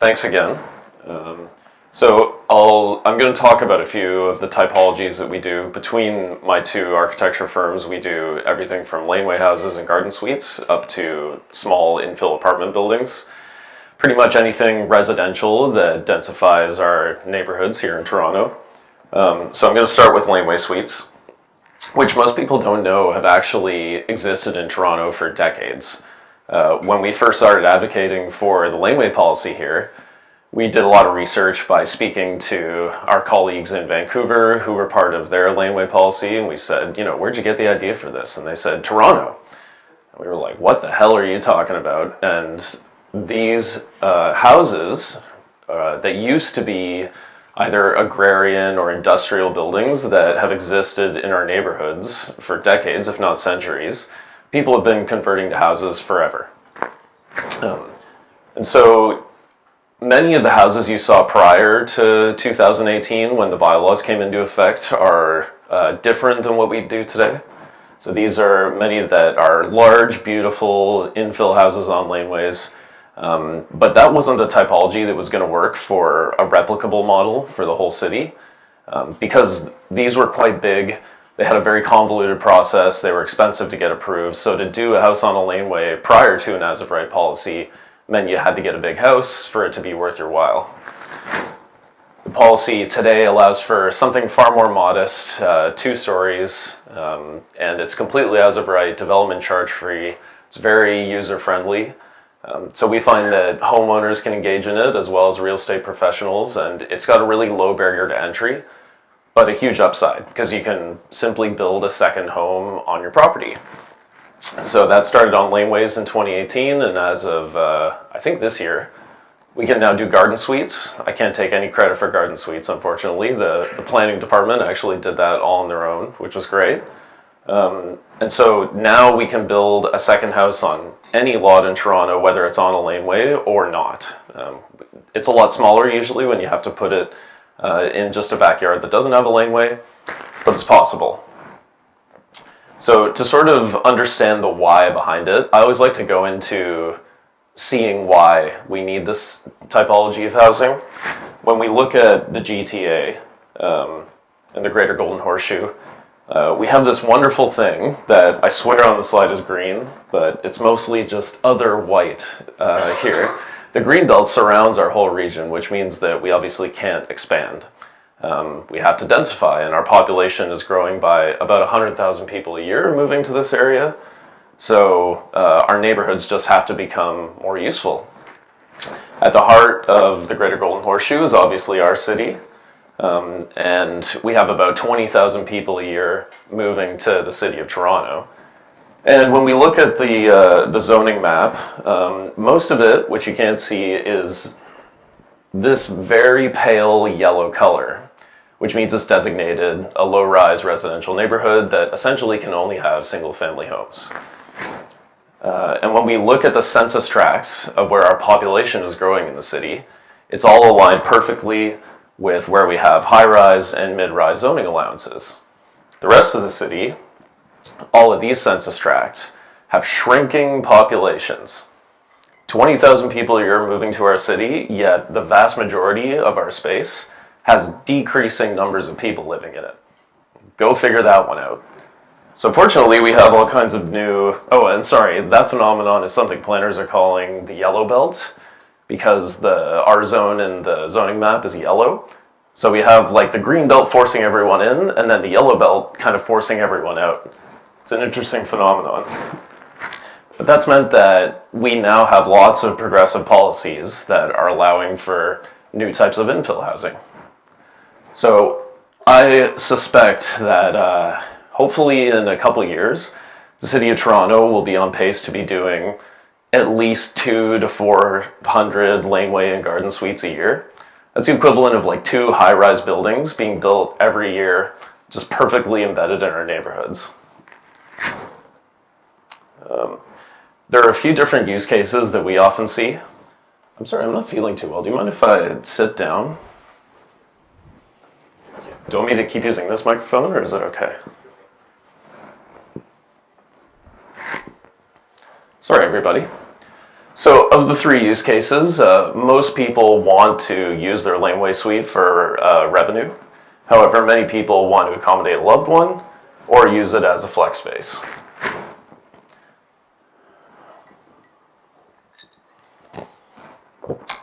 thanks again. I'm going to talk about a few of the typologies that we do. Between my two architecture firms, we do everything from laneway houses and garden suites up to small infill apartment buildings. Pretty much anything residential that densifies our neighborhoods here in Toronto. So I'm going to start with laneway suites, which most people don't know have actually existed in Toronto for decades. When we first started advocating for the laneway policy here, we did a lot of research by speaking to our colleagues in Vancouver who were part of their laneway policy, and we said, where'd you get the idea for this? And they said, Toronto. And we were like, what the hell are you talking about? And these houses that used to be either agrarian or industrial buildings that have existed in our neighborhoods for decades, if not centuries, people have been converting to houses forever. And so many of the houses you saw prior to 2018 when the bylaws came into effect are different than what we do today. So these are many that are large, beautiful infill houses on laneways. But that wasn't the typology that was going to work for a replicable model for the whole city, because these were quite big. They had a very convoluted process. They were expensive to get approved. So to do a house on a laneway prior to an as-of-right policy meant you had to get a big house for it to be worth your while. The policy today allows for something far more modest, 2 stories, and it's completely as-of-right, development charge-free. It's very user-friendly. So we find that homeowners can engage in it as well as real estate professionals, and it's got a really low barrier to entry, but a huge upside because you can simply build a second home on your property. So that started on laneways in 2018, and as of, I think this year, we can now do garden suites. I can't take any credit for garden suites, unfortunately. The planning department actually did that all on their own, which was great. And so now we can build a second house on any lot in Toronto, whether it's on a laneway or not. It's a lot smaller usually when you have to put it in just a backyard that doesn't have a laneway, but it's possible. So to sort of understand the why behind it, I always like to go into seeing why we need this typology of housing. When we look at the GTA and the Greater Golden Horseshoe, we have this wonderful thing that I swear on the slide is green, but it's mostly just other white here. The green belt surrounds our whole region, which means that we obviously can't expand. We have to densify, and our population is growing by about 100,000 people a year moving to this area. So our neighborhoods just have to become more useful. At the heart of the Greater Golden Horseshoe is obviously our city. And we have about 20,000 people a year moving to the city of Toronto. And when we look at the zoning map, most of it, which you can't see, is this very pale yellow color, which means it's designated a low-rise residential neighborhood that essentially can only have single-family homes. And when we look at the census tracts of where our population is growing in the city, it's all aligned perfectly with where we have high-rise and mid-rise zoning allowances. The rest of the city, all of these census tracts, have shrinking populations. 20,000 people a year moving to our city, yet the vast majority of our space has decreasing numbers of people living in it. Go figure that one out. So fortunately, we have all kinds of new... Oh, and sorry, that phenomenon is something planners are calling the yellow belt, because the R zone in the zoning map is yellow. So we have like the green belt forcing everyone in, and then the yellow belt kind of forcing everyone out. It's an interesting phenomenon. But that's meant that we now have lots of progressive policies that are allowing for new types of infill housing. So I suspect that hopefully in a couple years, the City of Toronto will be on pace to be doing at least 200 to 400 laneway and garden suites a year. That's the equivalent of like 2 high-rise buildings being built every year, just perfectly embedded in our neighborhoods. There are a few different use cases that we often see. I'm sorry, I'm not feeling too well. Do you mind if I sit down? Do you want me to keep using this microphone, or is it okay? Sorry, everybody. So of the three use cases, most people want to use their Laneway suite for revenue. However, many people want to accommodate a loved one or use it as a flex space.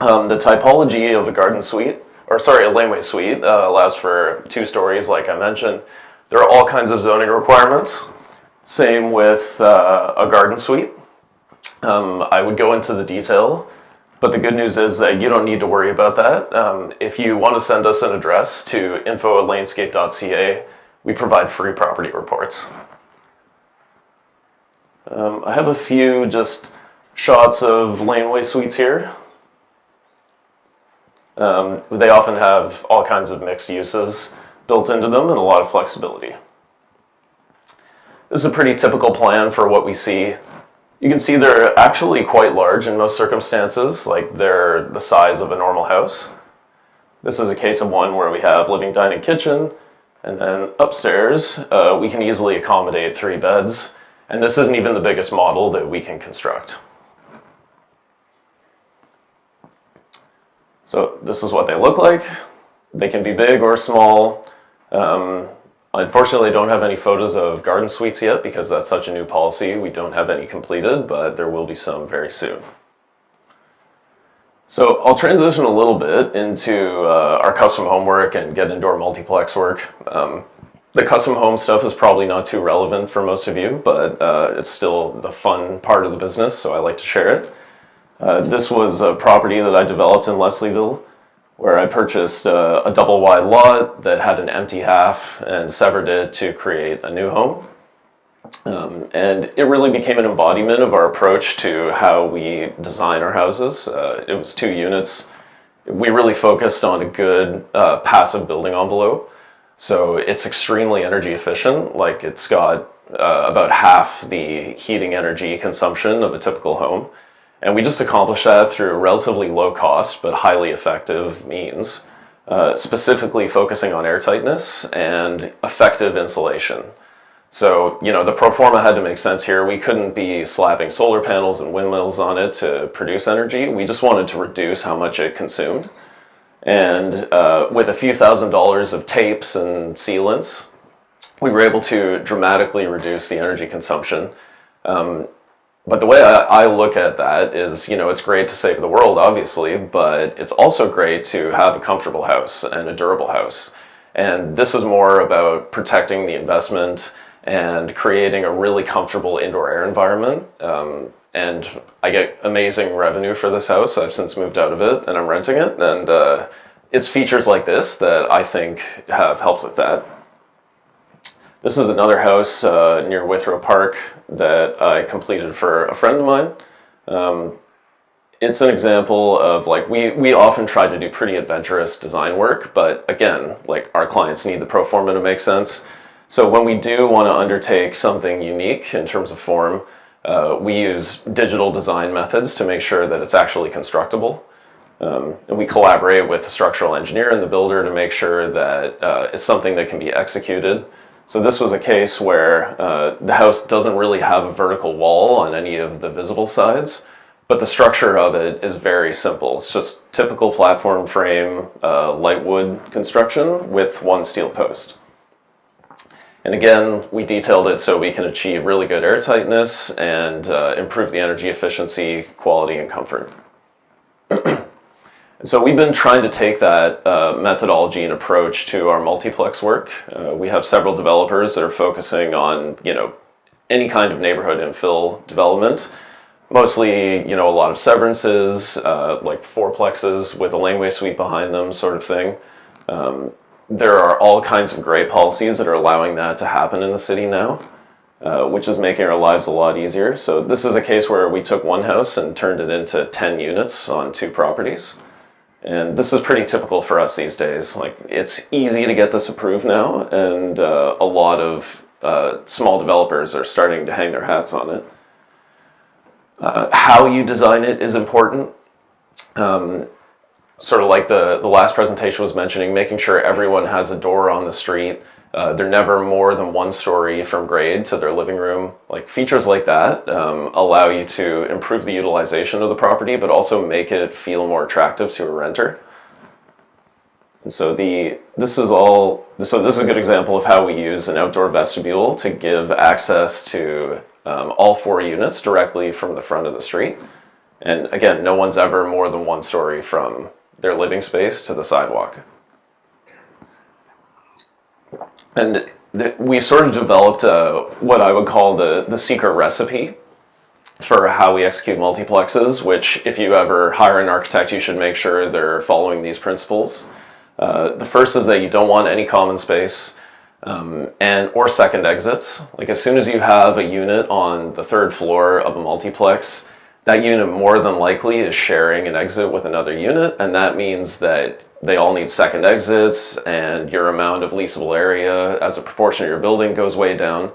The typology of a garden suite, a Laneway suite, allows for 2 stories, like I mentioned. There are all kinds of zoning requirements. Same with a garden suite. I would go into the detail, but the good news is that you don't need to worry about that. If you want to send us an address to info@lanescape.ca, we provide free property reports. I have a few just shots of Laneway suites here. They often have all kinds of mixed uses built into them and a lot of flexibility. This is a pretty typical plan for what we see. You can see they're actually quite large in most circumstances, like they're the size of a normal house. This is a case of one where we have living, dining, kitchen, and then upstairs we can easily accommodate 3 beds, and this isn't even the biggest model that we can construct. So this is what they look like. They can be big or small. Unfortunately, I don't have any photos of garden suites yet because that's such a new policy. We don't have any completed, but there will be some very soon. So I'll transition a little bit into our custom home work and get into our multiplex work. The custom home stuff is probably not too relevant for most of you, but it's still the fun part of the business, so I like to share it. This was a property that I developed in Leslieville, where I purchased a double wide lot that had an empty half and severed it to create a new home. And it really became an embodiment of our approach to how we design our houses. It was 2 units. We really focused on a good passive building envelope. So it's extremely energy efficient. Like it's got about half the heating energy consumption of a typical home. And we just accomplished that through relatively low cost but highly effective means, specifically focusing on airtightness and effective insulation. So, the pro forma had to make sense here. We couldn't be slapping solar panels and windmills on it to produce energy. We just wanted to reduce how much it consumed. And with a few $1,000s of tapes and sealants, we were able to dramatically reduce the energy consumption. But the way I look at that is, it's great to save the world, obviously, but it's also great to have a comfortable house and a durable house. And this is more about protecting the investment and creating a really comfortable indoor air environment. And I get amazing revenue for this house. I've since moved out of it and I'm renting it. And it's features like this that I think have helped with that. This is another house near Withrow Park that I completed for a friend of mine. It's an example of we often try to do pretty adventurous design work, but again, our clients need the pro forma to make sense. So when we do want to undertake something unique in terms of form, we use digital design methods to make sure that it's actually constructible. And we collaborate with the structural engineer and the builder to make sure that it's something that can be executed. So this was a case where the house doesn't really have a vertical wall on any of the visible sides, but the structure of it is very simple. It's just typical platform frame, light wood construction with 1 steel post. And again, we detailed it so we can achieve really good air tightness and improve the energy efficiency, quality, and comfort. So we've been trying to take that methodology and approach to our multiplex work. We have several developers that are focusing on, any kind of neighborhood infill development. Mostly, a lot of severances, like 4plexes with a Laneway suite behind them, sort of thing. There are all kinds of great policies that are allowing that to happen in the city now, which is making our lives a lot easier. So this is a case where we took 1 house and turned it into 10 units on 2 properties. And this is pretty typical for us these days. It's easy to get this approved now, and a lot of small developers are starting to hang their hats on it. How you design it is important. Sort of like the last presentation was mentioning, making sure everyone has a door on the street They're never more than 1 story from grade to their living room. Like features like that allow you to improve the utilization of the property, but also make it feel more attractive to a renter. And so this is a good example of how we use an outdoor vestibule to give access to all 4 units directly from the front of the street. And again, no one's ever more than 1 story from their living space to the sidewalk. And we sort of developed what I would call the secret recipe for how we execute multiplexes, which if you ever hire an architect, you should make sure they're following these principles. The first is that you don't want any common space or second exits. Like as soon as you have a unit on the 3rd floor of a multiplex, that unit more than likely is sharing an exit with another unit, and that means that they all need second exits, and your amount of leasable area as a proportion of your building goes way down.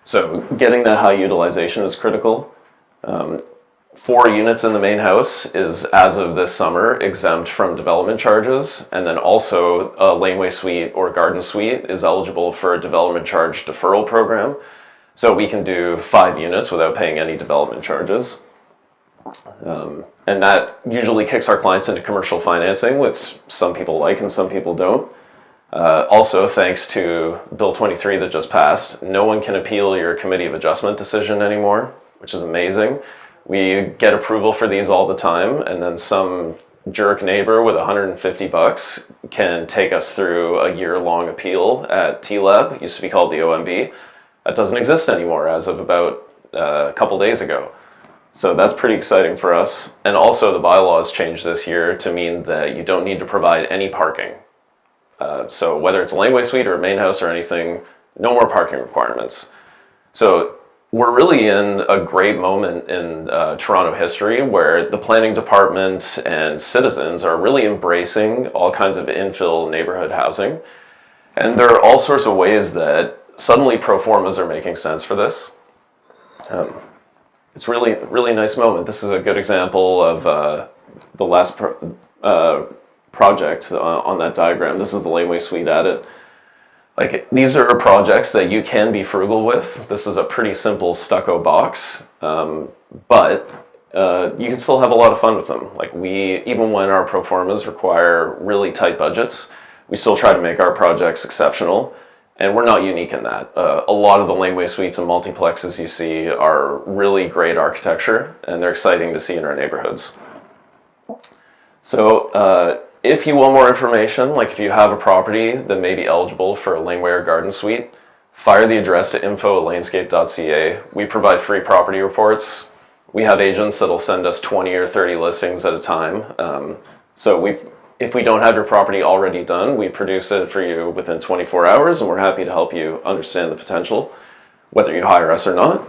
So getting that high utilization is critical. 4 units in the main house is, as of this summer, exempt from development charges, and then also a laneway suite or garden suite is eligible for a development charge deferral program. So we can do 5 units without paying any development charges. And that usually kicks our clients into commercial financing, which some people like and some people don't. Also, thanks to Bill 23 that just passed, no one can appeal your committee of adjustment decision anymore, which is amazing. We get approval for these all the time, and then some jerk neighbor with $150 can take us through a year-long appeal at T-Lab. It used to be called the OMB. That doesn't exist anymore as of about a couple days ago. So that's pretty exciting for us. And also the bylaws changed this year to mean that you don't need to provide any parking. So whether it's a laneway suite or a main house or anything, no more parking requirements. So we're really in a great moment in Toronto history where the planning department and citizens are really embracing all kinds of infill neighborhood housing. And there are all sorts of ways that suddenly pro formas are making sense for this. It's really nice moment. This is a good example of the last project on that diagram. This is the laneway suite added. Like these are projects that you can be frugal with. This is a pretty simple stucco box, but you can still have a lot of fun with them. Like even when our pro formas require really tight budgets, we still try to make our projects exceptional. And we're not unique in that. A lot of the laneway suites and multiplexes you see are really great architecture, and they're exciting to see in our neighborhoods. So if you want more information, like if you have a property that may be eligible for a laneway or garden suite, fire the address to info@landscape.ca. We provide free property reports. We have agents that'll send us 20 or 30 listings at a time. If we don't have your property already done, we produce it for you within 24 hours, and we're happy to help you understand the potential, whether you hire us or not.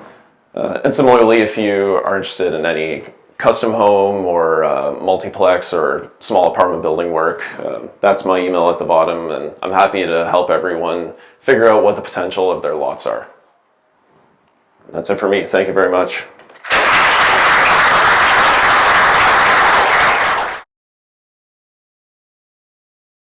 And similarly, if you are interested in any custom home or multiplex or small apartment building work, that's my email at the bottom, and I'm happy to help everyone figure out what the potential of their lots are. That's it for me. Thank you very much.